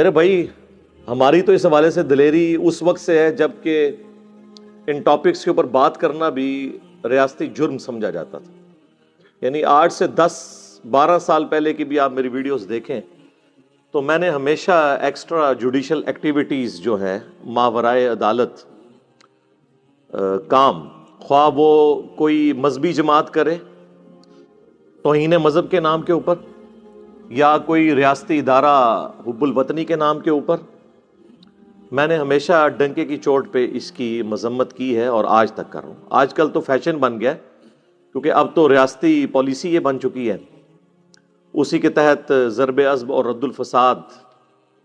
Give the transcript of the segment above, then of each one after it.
میرے بھائی، ہماری تو اس حوالے سے دلیری اس وقت سے ہے جب کہ ان ٹاپکس کے اوپر بات کرنا بھی ریاستی جرم سمجھا جاتا تھا. یعنی آج سے 10-12 سال پہلے کی بھی آپ میری ویڈیوز دیکھیں تو میں نے ہمیشہ ایکسٹرا جوڈیشل ایکٹیویٹیز جو ہیں ماورائے عدالت کام، خواہ وہ کوئی مذہبی جماعت کرے توہین مذہب کے نام کے اوپر، یا کوئی ریاستی ادارہ حب الوطنی کے نام کے اوپر، میں نے ہمیشہ ڈنکے کی چوٹ پہ اس کی مذمت کی ہے اور آج تک کر رہا ہوں. آج کل تو فیشن بن گیا ہے کیونکہ اب تو ریاستی پالیسی یہ بن چکی ہے. اسی کے تحت ضرب عضب اور رد الفساد،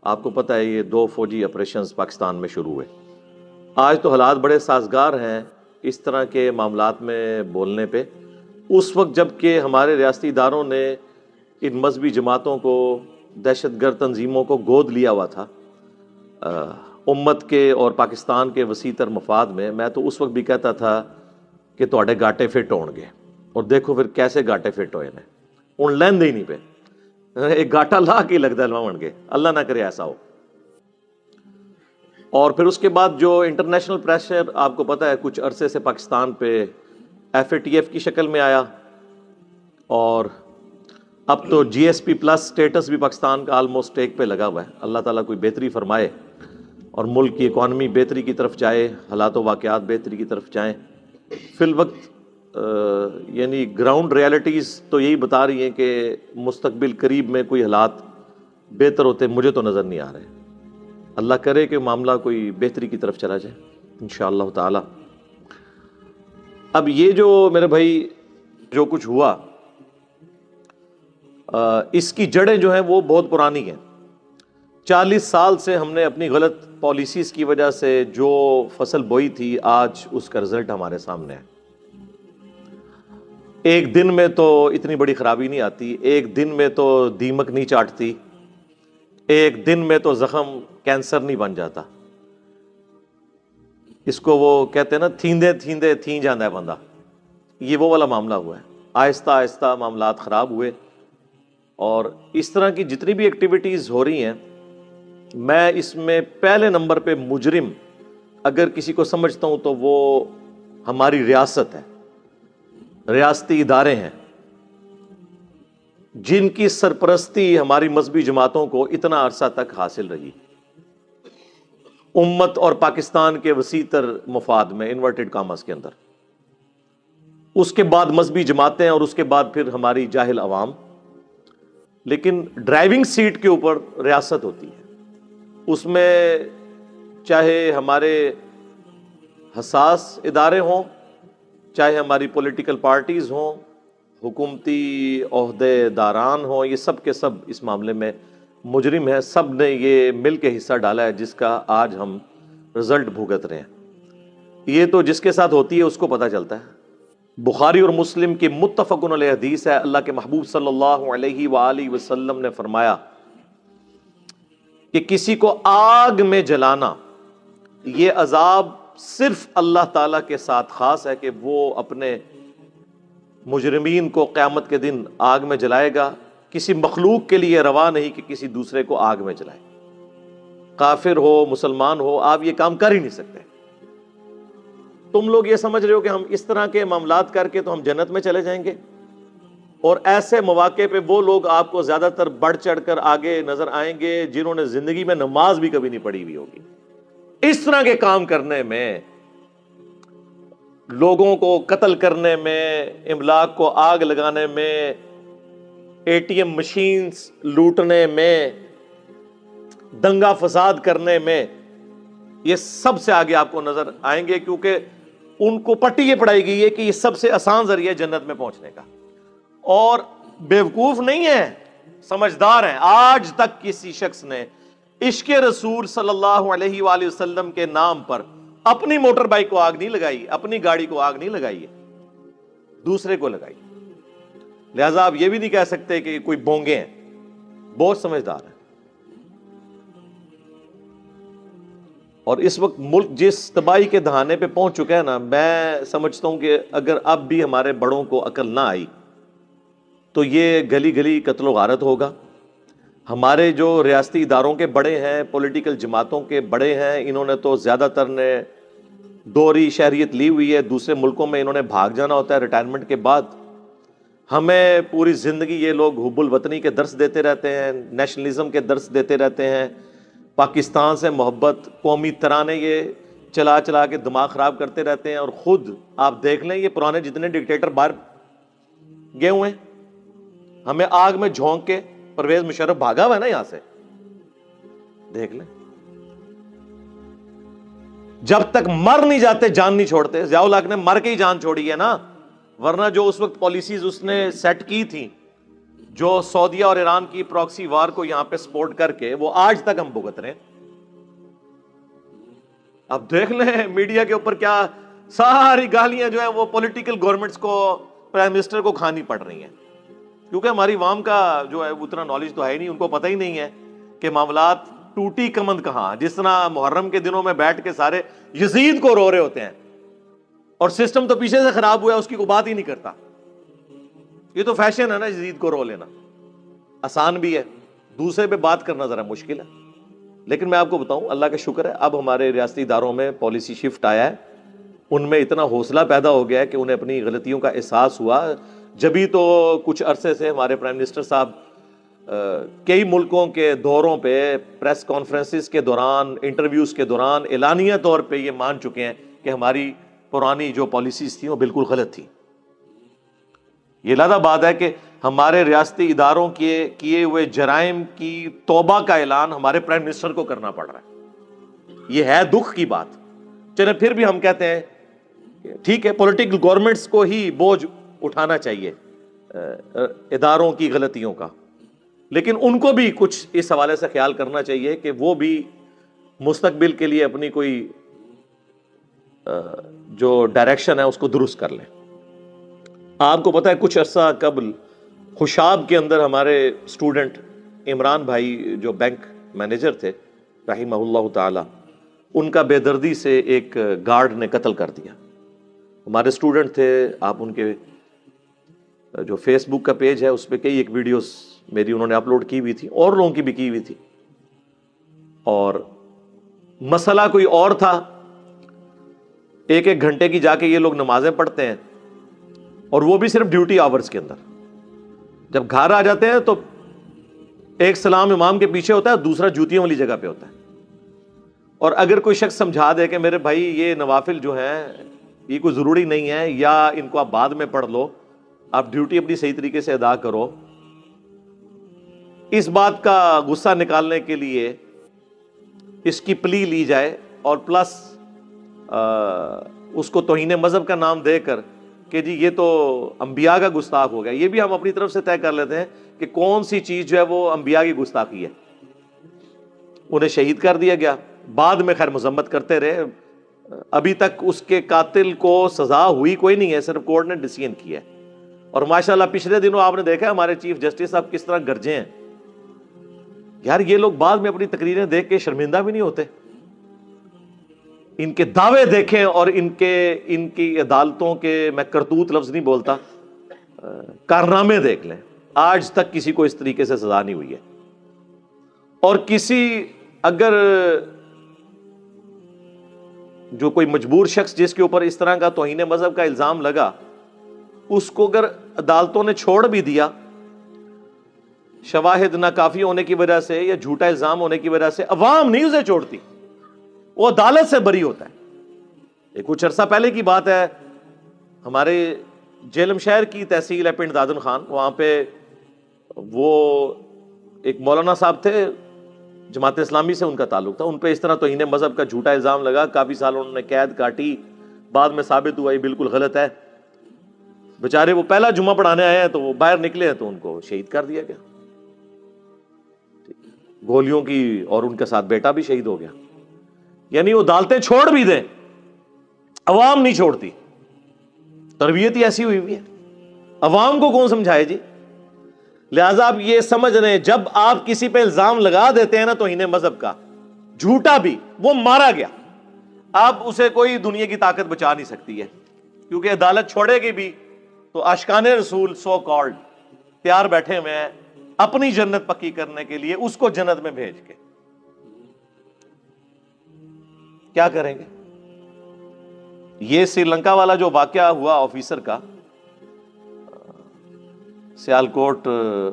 آپ کو پتہ ہے یہ 2 فوجی آپریشنز پاکستان میں شروع ہوئے. آج تو حالات بڑے سازگار ہیں اس طرح کے معاملات میں بولنے پہ. اس وقت جب کہ ہمارے ریاستی اداروں نے ان مذہبی جماعتوں کو، دہشت گرد تنظیموں کو گود لیا ہوا تھا امت کے اور پاکستان کے وسیع تر مفاد میں تو اس وقت بھی کہتا تھا کہ تواڈے گاٹے فٹ ہون گے، اور دیکھو پھر کیسے گاٹے فٹ ہوئے ہیں. ہن لیندے ہی نہیں پہ، ایک گاٹا لا کے لگتا ہے لواؤن کے، اللہ نہ کرے ایسا ہو. اور پھر اس کے بعد جو انٹرنیشنل پریشر آپ کو پتہ ہے کچھ عرصے سے پاکستان پہ FATF کی شکل میں آیا، اور اب تو GSP+ سٹیٹس بھی پاکستان کا آلموسٹ ایک پہ لگا ہوا ہے. اللہ تعالیٰ کوئی بہتری فرمائے اور ملک کی اکانومی بہتری کی طرف جائے، حالات و واقعات بہتری کی طرف جائیں. فی الوقت یعنی گراؤنڈ ریالٹیز تو یہی بتا رہی ہیں کہ مستقبل قریب میں کوئی حالات بہتر ہوتے مجھے تو نظر نہیں آ رہے. اللہ کرے کہ معاملہ کوئی بہتری کی طرف چلا جائے انشاءاللہ تعالی. اب یہ جو میرے بھائی جو کچھ ہوا، اس کی جڑیں جو ہیں وہ بہت پرانی ہیں. 40 سال سے ہم نے اپنی غلط پالیسیز کی وجہ سے جو فصل بوئی تھی، آج اس کا رزلٹ ہمارے سامنے ہے. ایک دن میں تو اتنی بڑی خرابی نہیں آتی، ایک دن میں تو دیمک نہیں چاٹتی، ایک دن میں تو زخم کینسر نہیں بن جاتا. اس کو وہ کہتے ہیں نا، تھیندے تھیندے تھین جاندہ ہے بندہ. یہ وہ والا معاملہ ہوا ہے. آہستہ آہستہ معاملات خراب ہوئے، اور اس طرح کی جتنی بھی ایکٹیویٹیز ہو رہی ہیں، میں اس میں پہلے نمبر پہ مجرم اگر کسی کو سمجھتا ہوں تو وہ ہماری ریاست ہے، ریاستی ادارے ہیں جن کی سرپرستی ہماری مذہبی جماعتوں کو اتنا عرصہ تک حاصل رہی، امت اور پاکستان کے وسیع تر مفاد میں، انورٹڈ کاماز کے اندر. اس کے بعد مذہبی جماعتیں، اور اس کے بعد پھر ہماری جاہل عوام. لیکن ڈرائیونگ سیٹ کے اوپر ریاست ہوتی ہے. اس میں چاہے ہمارے حساس ادارے ہوں، چاہے ہماری پولیٹیکل پارٹیز ہوں، حکومتی عہدے داران ہوں، یہ سب کے سب اس معاملے میں مجرم ہیں. سب نے یہ مل کے حصہ ڈالا ہے جس کا آج ہم رزلٹ بھگت رہے ہیں. یہ تو جس کے ساتھ ہوتی ہے اس کو پتہ چلتا ہے. بخاری اور مسلم کی متفقن علیہ حدیث ہے، اللہ کے محبوب صلی اللہ علیہ وآلہ وسلم نے فرمایا کہ کسی کو آگ میں جلانا، یہ عذاب صرف اللہ تعالیٰ کے ساتھ خاص ہے کہ وہ اپنے مجرمین کو قیامت کے دن آگ میں جلائے گا. کسی مخلوق کے لیے روا نہیں کہ کسی دوسرے کو آگ میں جلائے. کافر ہو مسلمان ہو، آپ یہ کام کر ہی نہیں سکتے. تم لوگ یہ سمجھ رہے ہو کہ ہم اس طرح کے معاملات کر کے تو ہم جنت میں چلے جائیں گے، اور ایسے مواقع پہ وہ لوگ آپ کو زیادہ تر بڑھ چڑھ کر آگے نظر آئیں گے جنہوں نے زندگی میں نماز بھی کبھی نہیں پڑھی ہوئی ہوگی. اس طرح کے کام کرنے میں، لوگوں کو قتل کرنے میں، املاک کو آگ لگانے میں، ATM مشینز لوٹنے میں، دنگا فساد کرنے میں، یہ سب سے آگے آپ کو نظر آئیں گے، کیونکہ ان کو پٹی یہ پڑھائی گئی ہے کہ یہ سب سے آسان ذریعہ جنت میں پہنچنے کا. اور بیوقوف نہیں ہے، سمجھدار ہیں. آج تک کسی شخص نے عشق رسول صلی اللہ علیہ وآلہ وسلم کے نام پر اپنی موٹر بائک کو آگ نہیں لگائی، اپنی گاڑی کو آگ نہیں لگائی ہے، دوسرے کو لگائی. لہذا آپ یہ بھی نہیں کہہ سکتے کہ کوئی بونگے ہیں، بہت سمجھدار ہیں. اور اس وقت ملک جس تباہی کے دہانے پہ پہنچ چکا ہے نا، میں سمجھتا ہوں کہ اگر اب بھی ہمارے بڑوں کو عقل نہ آئی تو یہ گلی گلی قتل و غارت ہوگا. ہمارے جو ریاستی اداروں کے بڑے ہیں، پولیٹیکل جماعتوں کے بڑے ہیں، انہوں نے تو زیادہ تر نے دوہری شہریت لی ہوئی ہے، دوسرے ملکوں میں انہوں نے بھاگ جانا ہوتا ہے ریٹائرمنٹ کے بعد۔ ہمیں پوری زندگی یہ لوگ حب الوطنی کے درس دیتے رہتے ہیں، نیشنلزم کے درس دیتے رہتے ہیں، پاکستان سے محبت، قومی ترانے یہ چلا چلا کے دماغ خراب کرتے رہتے ہیں، اور خود آپ دیکھ لیں یہ پرانے جتنے ڈکٹیٹر باہر گئے ہوئے ہیں، ہمیں آگ میں جھونک کے پرویز مشرف بھاگا ہوا ہے نا یہاں سے، دیکھ لیں۔ جب تک مر نہیں جاتے جان نہیں چھوڑتے۔ ضیاء الحق نے مر کے ہی جان چھوڑی ہے نا، ورنہ جو اس وقت پالیسیز اس نے سیٹ کی تھی، جو سعودیہ اور ایران کی پراکسی وار کو یہاں پہ سپورٹ کر کے، وہ آج تک ہم بھگت رہے ہیں۔ اب دیکھ لیں میڈیا کے اوپر کیا ساری گالیاں جو ہیں وہ پولیٹیکل گورنمنٹس کو، پرائم منسٹر کو کھانی پڑ رہی ہیں، کیونکہ ہماری عوام کا جو ہے اتنا نالج تو ہے نہیں، ان کو پتہ ہی نہیں ہے کہ معاملات ٹوٹی کمند کہاں۔ جس طرح محرم کے دنوں میں بیٹھ کے سارے یزید کو رو رہے ہوتے ہیں، اور سسٹم تو پیچھے سے خراب ہوا ہے، اس کی کوئی بات ہی نہیں کرتا۔ یہ تو فیشن ہے نا یزید کو رو لینا، آسان بھی ہے، دوسرے پہ بات کرنا ذرا مشکل ہے۔ لیکن میں آپ کو بتاؤں، اللہ کا شکر ہے اب ہمارے ریاستی اداروں میں پالیسی شفٹ آیا ہے، ان میں اتنا حوصلہ پیدا ہو گیا ہے کہ انہیں اپنی غلطیوں کا احساس ہوا۔ جبھی تو کچھ عرصے سے ہمارے پرائم منسٹر صاحب کئی ملکوں کے دوروں پہ، پریس کانفرنسز کے دوران، انٹرویوز کے دوران اعلانیہ طور پہ یہ مان چکے ہیں کہ ہماری پرانی جو پالیسیز تھیں وہ بالکل غلط تھیں۔ یہ علیحدہ بات ہے کہ ہمارے ریاستی اداروں کے کیے ہوئے جرائم کی توبہ کا اعلان ہمارے پرائم منسٹر کو کرنا پڑ رہا ہے۔ یہ ہے دکھ کی بات۔ چلے پھر بھی ہم کہتے ہیں کہ ٹھیک ہے، پولیٹیکل گورنمنٹس کو ہی بوجھ اٹھانا چاہیے اداروں کی غلطیوں کا، لیکن ان کو بھی کچھ اس حوالے سے خیال کرنا چاہیے کہ وہ بھی مستقبل کے لیے اپنی کوئی جو ڈائریکشن ہے اس کو درست کر لیں۔ آپ کو پتہ ہے کچھ عرصہ قبل خوشاب کے اندر ہمارے اسٹوڈنٹ عمران بھائی جو بینک مینیجر تھے رحمہ اللہ تعالی، ان کا بے دردی سے ایک گارڈ نے قتل کر دیا۔ ہمارے اسٹوڈنٹ تھے، آپ ان کے جو فیس بک کا پیج ہے اس پہ کئی ایک ویڈیوز میری انہوں نے اپلوڈ کی ہوئی تھی، اور لوگوں کی بھی کی ہوئی تھی، اور مسئلہ کوئی اور تھا۔ ایک ایک گھنٹے کی جا کے یہ لوگ نمازیں پڑھتے ہیں، اور وہ بھی صرف ڈیوٹی آورز کے اندر۔ جب گھر آ جاتے ہیں تو ایک سلام امام کے پیچھے ہوتا ہے، دوسرا جوتیوں والی جگہ پہ ہوتا ہے۔ اور اگر کوئی شخص سمجھا دے کہ میرے بھائی یہ نوافل جو ہیں یہ کوئی ضروری نہیں ہے، یا ان کو آپ بعد میں پڑھ لو، آپ ڈیوٹی اپنی صحیح طریقے سے ادا کرو، اس بات کا غصہ نکالنے کے لیے اس کی پلی لی جائے، اور پلس اس کو توہین مذہب کا نام دے کر کہ جی یہ تو انبیاء کا گستاخ ہو گیا۔ یہ بھی ہم اپنی طرف سے طے کر لیتے ہیں کہ کون سی چیز جو ہے وہ انبیاء کی گستاخی ہے۔ انہیں شہید کر دیا گیا، بعد میں خیر مذمت کرتے رہے، ابھی تک اس کے قاتل کو سزا ہوئی کوئی نہیں ہے، صرف کورٹ نے ڈیسیژن کیا ہے۔ اور ماشاءاللہ پچھلے دنوں آپ نے دیکھا ہمارے چیف جسٹس صاحب کس طرح گرجے ہیں۔ یار یہ لوگ بعد میں اپنی تقریریں دیکھ کے شرمندہ بھی نہیں ہوتے؟ ان کے دعوے دیکھیں اور ان کی عدالتوں کے، میں کرتوت لفظ نہیں بولتا، کارنامے دیکھ لیں۔ آج تک کسی کو اس طریقے سے سزا نہیں ہوئی ہے۔ اور کسی اگر جو کوئی مجبور شخص جس کے اوپر اس طرح کا توہین مذہب کا الزام لگا، اس کو اگر عدالتوں نے چھوڑ بھی دیا شواہد ناکافی ہونے کی وجہ سے یا جھوٹا الزام ہونے کی وجہ سے، عوام نہیں اسے چھوڑتی، وہ عدالت سے بری ہوتا ہے۔ یہ کچھ عرصہ پہلے کی بات ہے، ہمارے جیلم شہر کی تحصیل ہے پنڈ دادن خان، وہاں پہ وہ ایک مولانا صاحب تھے، جماعت اسلامی سے ان کا تعلق تھا، ان پہ اس طرح توہین مذہب کا جھوٹا الزام لگا، کافی سال انہوں نے قید کاٹی، بعد میں ثابت ہوا یہ بالکل غلط ہے۔ بیچارے وہ پہلا جمعہ پڑھانے آئے ہیں تو وہ باہر نکلے ہیں تو ان کو شہید کر دیا گیا گولیوں کی، اور ان کے ساتھ بیٹا بھی شہید ہو گیا۔ یعنی وہ عدالتیں چھوڑ بھی دیں، عوام نہیں چھوڑتی۔ تربیت ہی ایسی ہوئی ہوئی ہے، عوام کو کون سمجھائے جی؟ لہٰذا آپ یہ سمجھ رہے ہیں جب آپ کسی پہ الزام لگا دیتے ہیں نا توہین مذہب کا، جھوٹا بھی، وہ مارا گیا، اب اسے کوئی دنیا کی طاقت بچا نہیں سکتی ہے، کیونکہ عدالت چھوڑے گی بھی تو عاشقان رسول سو کالڈ تیار بیٹھے ہوئے ہیں اپنی جنت پکی کرنے کے لیے اس کو جنت میں بھیج کے کیا کریں گے؟ یہ سری لنکا والا جو واقعہ ہوا آفیسر کا، سیالکوٹ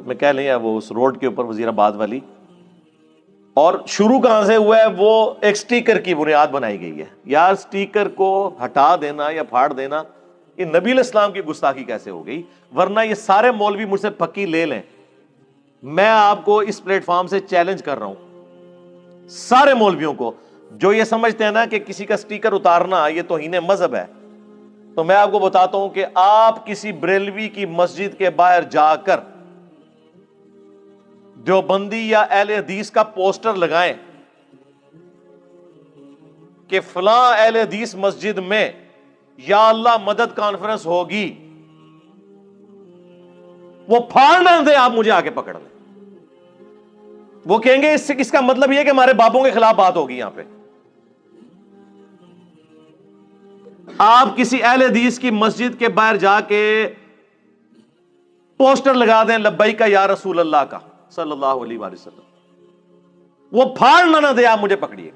میں کہہ لیں یا وہ اس روڈ کے اوپر وزیر آباد والی، اور شروع کہاں سے ہوا ہے؟ وہ ایک سٹیکر کی بنیاد بنائی گئی ہے. یار سٹیکر کو ہٹا دینا یا پھاڑ دینا، یہ نبی علیہ السلام کی گستاخی کیسے ہو گئی؟ ورنہ یہ سارے مولوی مجھ سے پکی لے لیں، میں آپ کو اس پلیٹ فارم سے چیلنج کر رہا ہوں، سارے مولویوں کو جو یہ سمجھتے ہیں نا کہ کسی کا سٹیکر اتارنا یہ توہین مذہب ہے، تو میں آپ کو بتاتا ہوں کہ آپ کسی بریلوی کی مسجد کے باہر جا کر دیوبندی یا اہل حدیث کا پوسٹر لگائیں کہ فلاں اہل حدیث مسجد میں یا اللہ مدد کانفرنس ہوگی، وہ پھاڑنا دے، آپ مجھے آگے پکڑ لیں. وہ کہیں گے اس کا مطلب یہ کہ ہمارے باپوں کے خلاف بات ہوگی. یہاں پہ آپ کسی اہل حدیث کی مسجد کے باہر جا کے پوسٹر لگا دیں لبیک یا رسول اللہ کا صلی اللہ علیہ وآلہ وسلم، وہ پھاڑنا نہ دے، آپ مجھے پکڑیے.